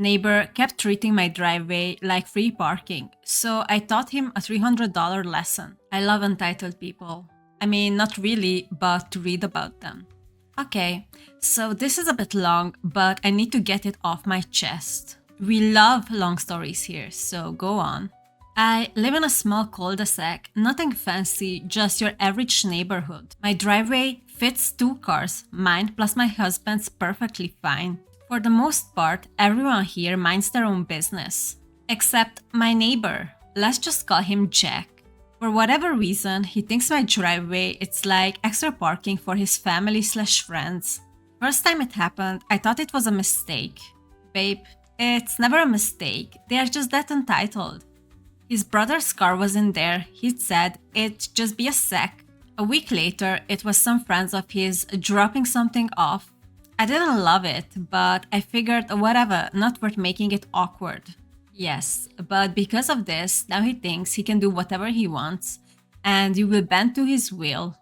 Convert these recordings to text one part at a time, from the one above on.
Neighbor kept treating my driveway like free parking, so I taught him a $300 lesson. I love entitled people. I mean, not really, but to read about them. Okay, so this is a bit long, but I need to get it off my chest. We love long stories here, so go on. I live in a small cul-de-sac, nothing fancy, just your average neighborhood. My driveway fits 2 cars, mine plus my husband's perfectly fine. For the most part, everyone here minds their own business. Except my neighbor. Let's just call him Jack. For whatever reason, he thinks my driveway it's like extra parking for his family/friends. First time it happened, I thought it was a mistake. Babe, it's never a mistake. They are just that entitled. His brother's car was in there. He'd said it'd just be a sec. A week later, it was some friends of his dropping something off. I didn't love it, but I figured whatever, not worth making it awkward. Yes, but because of this, now he thinks he can do whatever he wants, and you will bend to his will.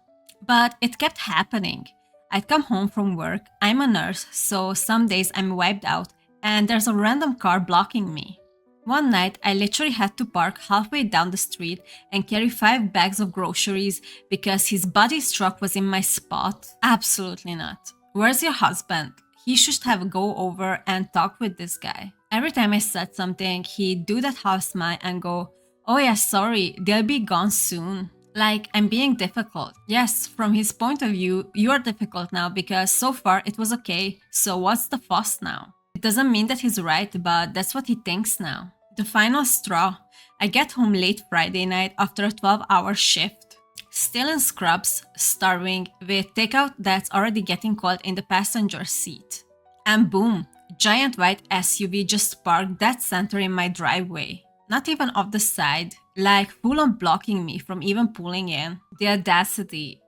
But it kept happening. I'd come home from work, I'm a nurse, so some days I'm wiped out, and there's a random car blocking me. One night, I literally had to park halfway down the street and carry 5 bags of groceries because his buddy's truck was in my spot. Absolutely not. Where's your husband? He should have go over and talk with this guy. Every time I said something, he'd do that half smile and go, "Oh yeah, sorry, they'll be gone soon." Like I'm being difficult. Yes, from his point of view, you are difficult now because so far it was okay, so what's the fuss now? It doesn't mean that he's right, but that's what he thinks now. The final straw. I get home late Friday night after a 12-hour shift. Still in scrubs, starving, with takeout that's already getting cold in the passenger seat. And boom, giant white SUV just parked dead center in my driveway. Not even off the side, like full on blocking me from even pulling in. The audacity.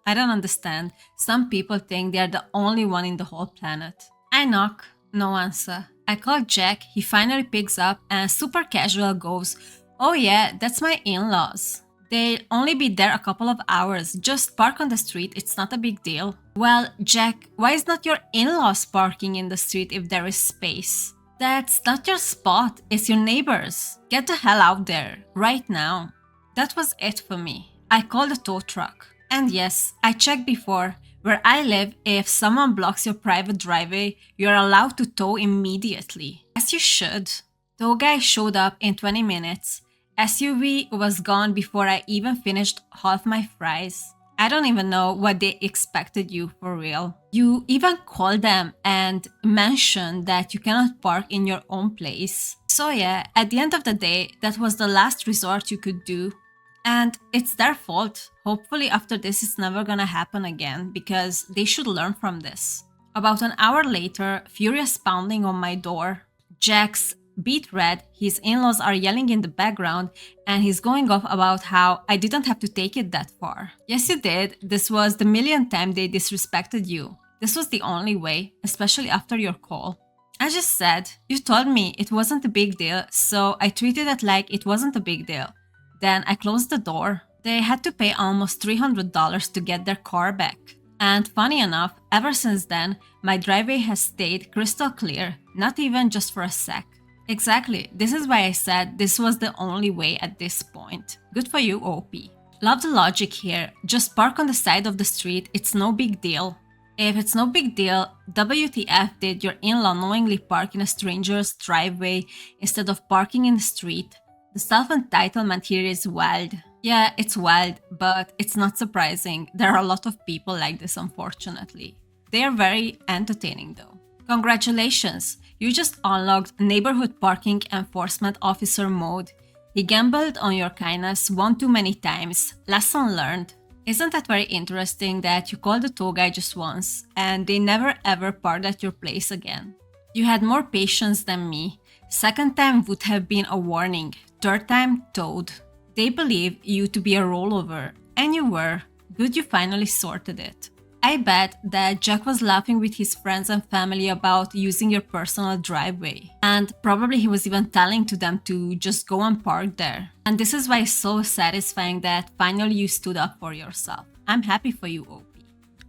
I don't understand. Some people think they're the only one in the whole planet. I knock, no answer. I call Jack, he finally picks up and super casual goes, "Oh yeah, that's my in-laws. They'll only be there a couple of hours, just park on the street, it's not a big deal." Well, Jack, why is not your in-laws parking in the street if there is space? That's not your spot, it's your neighbor's. Get the hell out there, right now. That was it for me. I called a tow truck. And yes, I checked before. Where I live, if someone blocks your private driveway, you're allowed to tow immediately. As you should. Tow guy showed up in 20 minutes. SUV was gone before I even finished half my fries. I don't even know what they expected you for real. You even called them and mentioned that you cannot park in your own place. So yeah, at the end of the day, that was the last resort you could do. And it's their fault. Hopefully after this it's never gonna happen again because they should learn from this. About an hour later, furious pounding on my door. Jack's beat red, his in-laws are yelling in the background, and he's going off about how I didn't have to take it that far. Yes, you did. This was the millionth time they disrespected you. This was the only way, especially after your call. I just said, you told me it wasn't a big deal, so I treated it like it wasn't a big deal. Then I closed the door. They had to pay almost $300 to get their car back. And funny enough, ever since then, my driveway has stayed crystal clear, not even just for a sec. Exactly, this is why I said this was the only way at this point. Good for you, OP. Love the logic here, just park on the side of the street, it's no big deal. If it's no big deal, WTF did your in-law knowingly park in a stranger's driveway instead of parking in the street? The self-entitlement here is wild. Yeah, it's wild, but it's not surprising. There are a lot of people like this, unfortunately. They are very entertaining though. Congratulations! You just unlocked neighborhood parking enforcement officer mode. He gambled on your kindness one too many times. Lesson learned. Isn't that very interesting that you called the tow guy just once and they never ever parked at your place again? You had more patience than me. Second time would have been a warning. Third time, towed. They believe you to be a rollover. And you were. Good you finally sorted it. I bet that Jack was laughing with his friends and family about using your personal driveway. And probably he was even telling to them to just go and park there. And this is why it's so satisfying that finally you stood up for yourself. I'm happy for you, OP.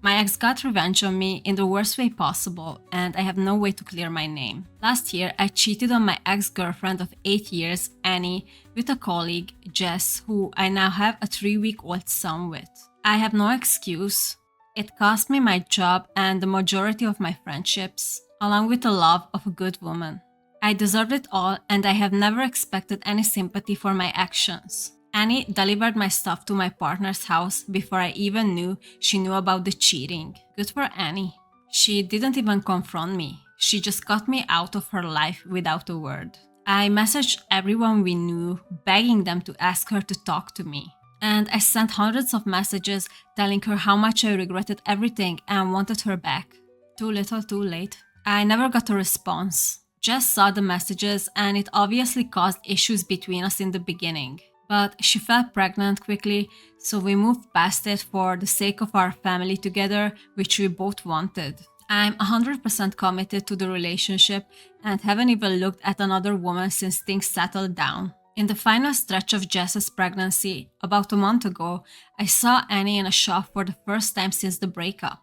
My ex got revenge on me in the worst way possible, and I have no way to clear my name. Last year, I cheated on my ex-girlfriend of 8 years, Annie, with a colleague, Jess, who I now have a 3-week-old son with. I have no excuse. It cost me my job and the majority of my friendships, along with the love of a good woman. I deserved it all, and I have never expected any sympathy for my actions. Annie delivered my stuff to my partner's house before I even knew she knew about the cheating. Good for Annie. She didn't even confront me. She just got me out of her life without a word. I messaged everyone we knew, begging them to ask her to talk to me. And I sent hundreds of messages telling her how much I regretted everything and wanted her back. Too little, too late. I never got a response. Jess saw the messages and it obviously caused issues between us in the beginning. But she fell pregnant quickly, so we moved past it for the sake of our family together, which we both wanted. I'm 100% committed to the relationship and haven't even looked at another woman since things settled down. In the final stretch of Jess's pregnancy, about a month ago, I saw Annie in a shop for the first time since the breakup.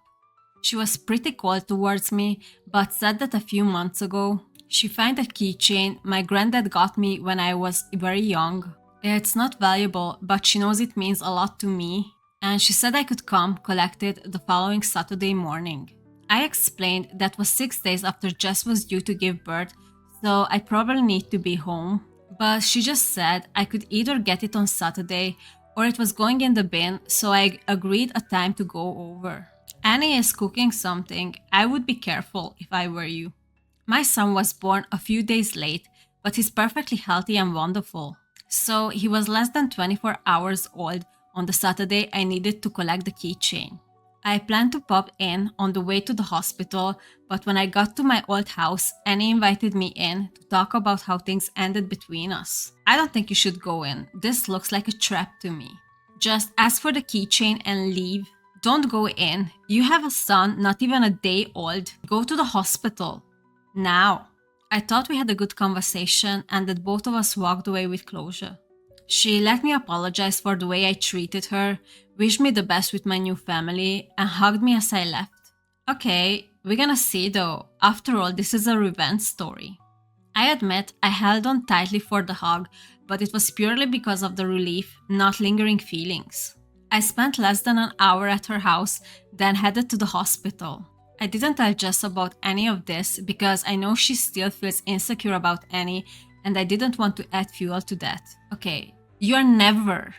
She was pretty cold towards me, but said that a few months ago, she found a keychain my granddad got me when I was very young. It's not valuable, but she knows it means a lot to me, and she said I could come collect it the following Saturday morning. I explained that was 6 days after Jess was due to give birth, so I probably need to be home, but she just said I could either get it on Saturday or it was going in the bin, so I agreed a time to go over. Annie is cooking something. I would be careful if I were you. My son was born a few days late, but he's perfectly healthy and wonderful. So he was less than 24 hours old on the Saturday I needed to collect the keychain. I planned to pop in on the way to the hospital, but when I got to my old house, Annie invited me in to talk about how things ended between us. I don't think you should go in. This looks like a trap to me. Just ask for the keychain and leave. Don't go in. You have a son, not even a day old. Go to the hospital. Now. I thought we had a good conversation and that both of us walked away with closure. She let me apologize for the way I treated her, wished me the best with my new family, and hugged me as I left. Okay, we're gonna see though. After all, this is a revenge story. I admit I held on tightly for the hug, but it was purely because of the relief, not lingering feelings. I spent less than an hour at her house, then headed to the hospital. I didn't tell Jess about any of this because I know she still feels insecure about Annie and I didn't want to add fuel to that. Okay, you are never,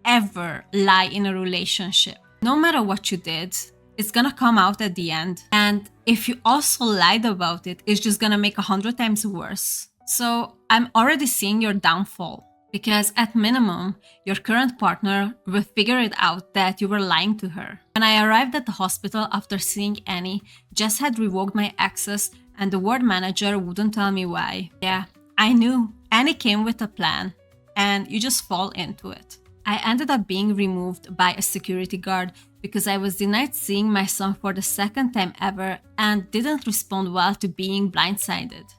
ever lie in a relationship. No matter what you did, it's gonna come out at the end. And if you also lied about it, it's just gonna make 100 times worse. So I'm already seeing your downfall. Because at minimum, your current partner will figure it out that you were lying to her. When I arrived at the hospital after seeing Annie, Jess had revoked my access and the ward manager wouldn't tell me why. Yeah, I knew. Annie came with a plan and you just fall into it. I ended up being removed by a security guard because I was denied seeing my son for the second time ever and didn't respond well to being blindsided.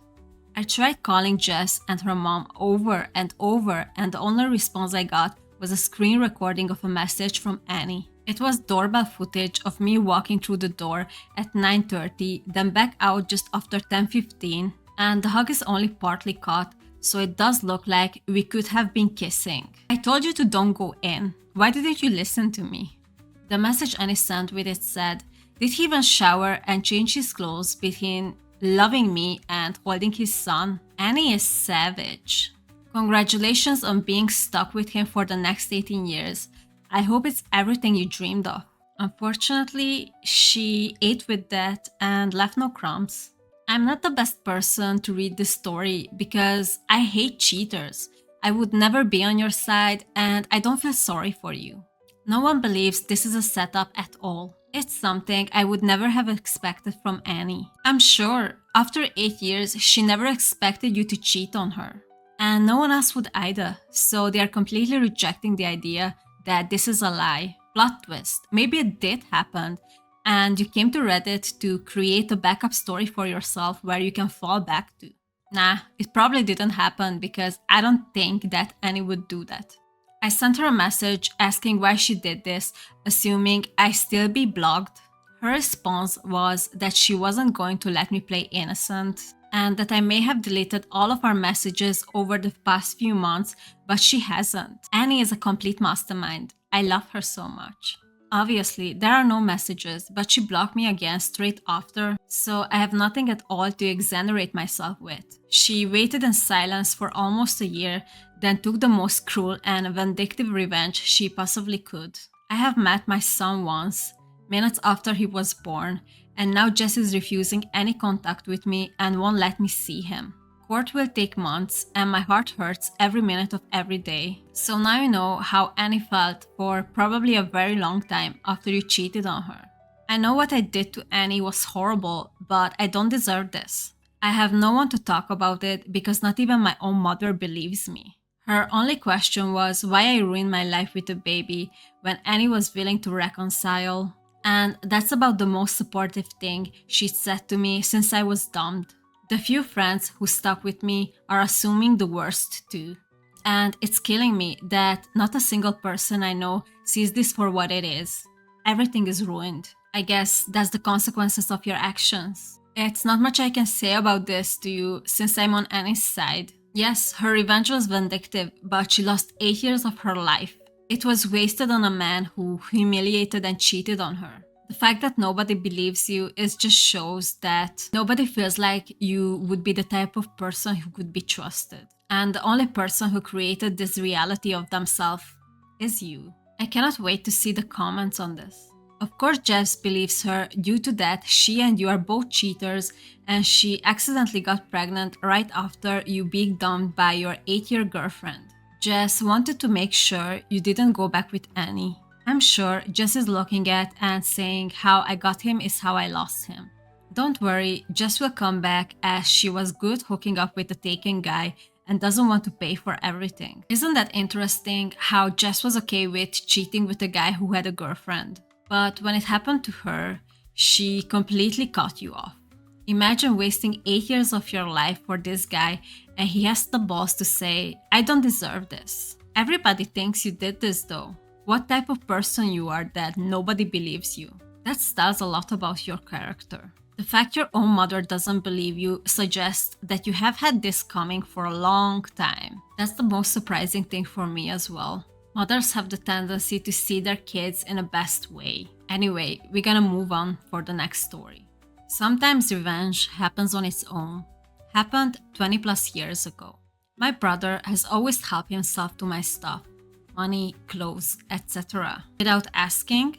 I tried calling Jess and her mom over and over, and the only response I got was a screen recording of a message from Annie. It was doorbell footage of me walking through the door at 9:30, then back out just after 10:15, and the hug is only partly caught, so it does look like we could have been kissing. I told you to don't go in. Why didn't you listen to me? The message Annie sent with it said, did he even shower and change his clothes between loving me and holding his son? Annie is savage. Congratulations on being stuck with him for the next 18 years. I hope it's everything you dreamed of. Unfortunately, she ate with that and left no crumbs. I'm not the best person to read this story because I hate cheaters. I would never be on your side and I don't feel sorry for you. No one believes this is a setup at all. It's something I would never have expected from Annie. I'm sure after 8 years, she never expected you to cheat on her. And no one else would either, so they are completely rejecting the idea that this is a lie. Plot twist. Maybe it did happen, and you came to Reddit to create a backup story for yourself where you can fall back to. Nah, it probably didn't happen because I don't think that Annie would do that. I sent her a message asking why she did this, assuming I still be blocked. Her response was that she wasn't going to let me play innocent and that I may have deleted all of our messages over the past few months, but she hasn't. Annie is a complete mastermind. I love her so much. Obviously, there are no messages, but she blocked me again straight after, so I have nothing at all to exonerate myself with. She waited in silence for almost a year, then took the most cruel and vindictive revenge she possibly could. I have met my son once, minutes after he was born, and now Jess is refusing any contact with me and won't let me see him. Court will take months, and my heart hurts every minute of every day. So now you know how Annie felt for probably a very long time after you cheated on her. I know what I did to Annie was horrible, but I don't deserve this. I have no one to talk about it because not even my own mother believes me. Her only question was why I ruined my life with a baby when Annie was willing to reconcile. And that's about the most supportive thing she'd said to me since I was dumped. The few friends who stuck with me are assuming the worst too. And it's killing me that not a single person I know sees this for what it is. Everything is ruined. I guess that's the consequences of your actions. It's not much I can say about this to you since I'm on Annie's side. Yes, her revenge was vindictive, but she lost 8 years of her life. It was wasted on a man who humiliated and cheated on her. The fact that nobody believes you is just shows that nobody feels like you would be the type of person who could be trusted. And the only person who created this reality of themselves is you. I cannot wait to see the comments on this. Of course, Jess believes her due to that she and you are both cheaters and she accidentally got pregnant right after you being dumped by your 8-year girlfriend. Jess wanted to make sure you didn't go back with Annie. I'm sure Jess is looking at and saying how I got him is how I lost him. Don't worry, Jess will come back as she was good hooking up with the taken guy and doesn't want to pay for everything. Isn't that interesting how Jess was okay with cheating with a guy who had a girlfriend? But when it happened to her, she completely cut you off. Imagine wasting 8 years of your life for this guy and he has the balls to say, I don't deserve this. Everybody thinks you did this though. What type of person you are that nobody believes you. That tells a lot about your character. The fact your own mother doesn't believe you suggests that you have had this coming for a long time. That's the most surprising thing for me as well. Mothers have the tendency to see their kids in a best way. Anyway, we're gonna move on for the next story. Sometimes revenge happens on its own. Happened 20 plus years ago. My brother has always helped himself to my stuff. Money, clothes, etc. Without asking,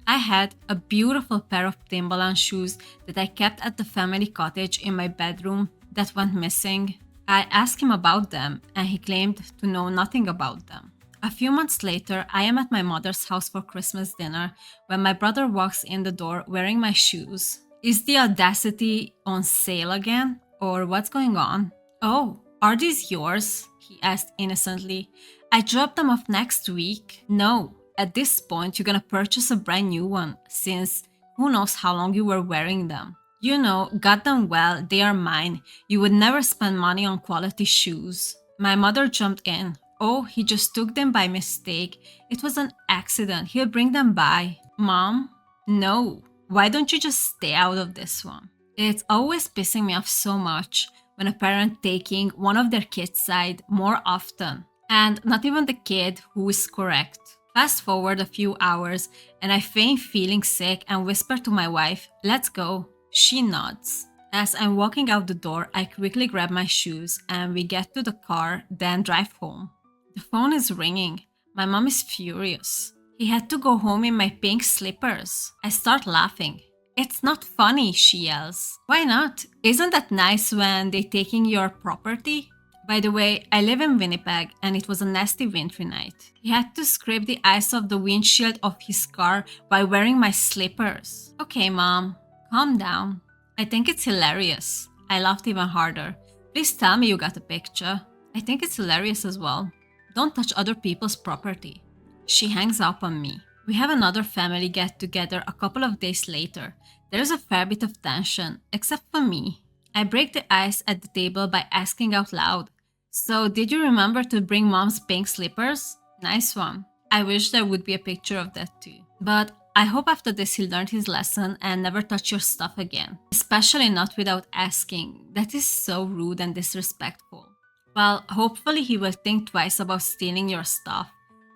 I had a beautiful pair of Timberland shoes that I kept at the family cottage in my bedroom that went missing. I asked him about them and he claimed to know nothing about them. A few months later, I am at my mother's house for Christmas dinner when my brother walks in the door wearing my shoes. Is the audacity on sale again? Or what's going on? Oh, are these yours? He asked innocently. I dropped them off next week. No, at this point you're gonna purchase a brand new one since who knows how long you were wearing them. You know, got them well, they are mine. You would never spend money on quality shoes. My mother jumped in. Oh, he just took them by mistake. It was an accident. He'll bring them by. Mom? No. Why don't you just stay out of this one? It's always pissing me off so much when a parent taking one of their kids' side more often. And not even the kid who is correct. Fast forward a few hours and I feign feeling sick and whisper to my wife, let's go. She nods. As I'm walking out the door, I quickly grab my shoes and we get to the car, then drive home. The phone is ringing. My mom is furious. He had to go home in my pink slippers. I start laughing. It's not funny, she yells. Why not? Isn't that nice when they taking your property? By the way, I live in Winnipeg and it was a nasty wintry night. He had to scrape the ice off the windshield of his car by wearing my slippers. Okay, Mom, calm down. I think it's hilarious. I laughed even harder. Please tell me you got a picture. I think it's hilarious as well. Don't touch other people's property. She hangs up on me. We have another family get-together a couple of days later. There's a fair bit of tension, except for me. I break the ice at the table by asking out loud. So, did you remember to bring Mom's pink slippers? Nice one. I wish there would be a picture of that too. But I hope after this he learned his lesson and never touch your stuff again. Especially not without asking. That is so rude and disrespectful. Well, hopefully he will think twice about stealing your stuff.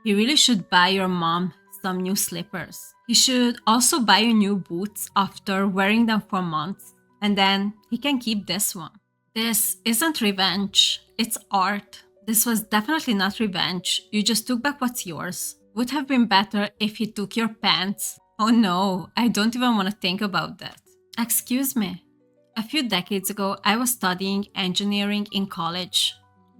He really should buy your mom some new slippers. He should also buy you new boots after wearing them for months. And then he can keep this one. This isn't revenge, it's art. This was definitely not revenge. You just took back what's yours. Would have been better if he took your pants. Oh no, I don't even want to think about that. Excuse me. A few decades ago, I was studying engineering in college.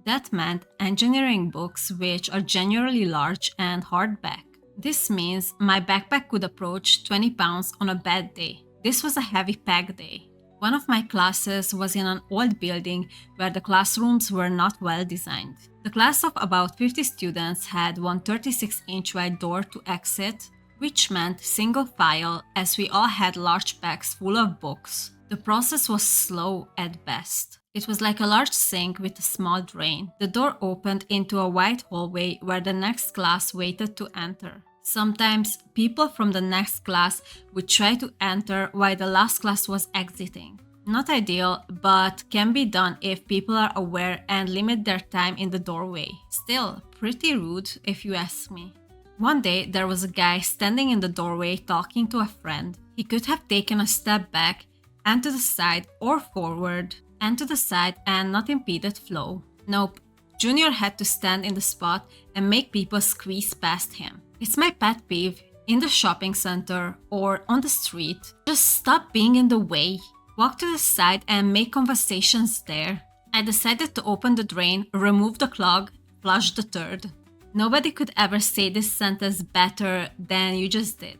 That meant engineering books, which are generally large and hardback. This means my backpack could approach 20 pounds on a bad day. This was a heavy pack day. One of my classes was in an old building where the classrooms were not well designed. The class of about 50 students had one 36-inch wide door to exit, which meant single file as we all had large bags full of books. The process was slow at best. It was like a large sink with a small drain. The door opened into a wide hallway where the next class waited to enter. Sometimes people from the next class would try to enter while the last class was exiting. Not ideal, but can be done if people are aware and limit their time in the doorway. Still, pretty rude if you ask me. One day, there was a guy standing in the doorway talking to a friend. He could have taken a step back and to the side or forward and to the side and not impeded flow. Nope, Junior had to stand in the spot and make people squeeze past him. It's my pet peeve in the shopping center or on the street. Just stop being in the way. Walk to the side and make conversations there. I decided to open the drain, remove the clog, flush the turd. Nobody could ever say this sentence better than you just did.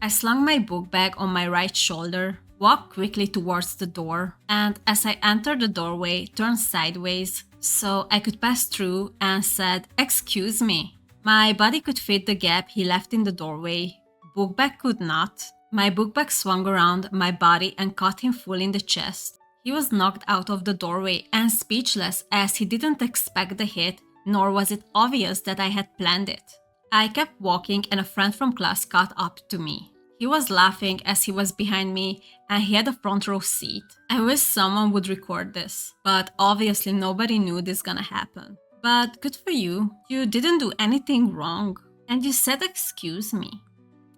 I slung my book bag on my right shoulder, walked quickly towards the door, and as I entered the doorway, turned sideways so I could pass through and said, "Excuse me." My body could fit the gap he left in the doorway. Book bag could not. My book bag swung around my body and caught him full in the chest. He was knocked out of the doorway and speechless as he didn't expect the hit, nor was it obvious that I had planned it. I kept walking and a friend from class caught up to me. He was laughing as he was behind me and he had a front row seat. I wish someone would record this, but obviously nobody knew this gonna happen. But good for you. You didn't do anything wrong. And you said excuse me.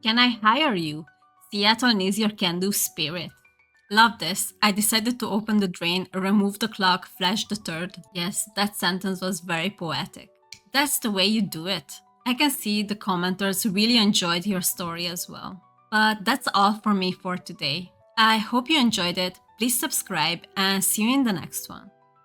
Can I hire you? Seattle needs your can-do spirit. Love this. I decided to open the drain, remove the clog, flush the turd. Yes, that sentence was very poetic. That's the way you do it. I can see the commenters really enjoyed your story as well. But that's all for me for today. I hope you enjoyed it. Please subscribe and see you in the next one.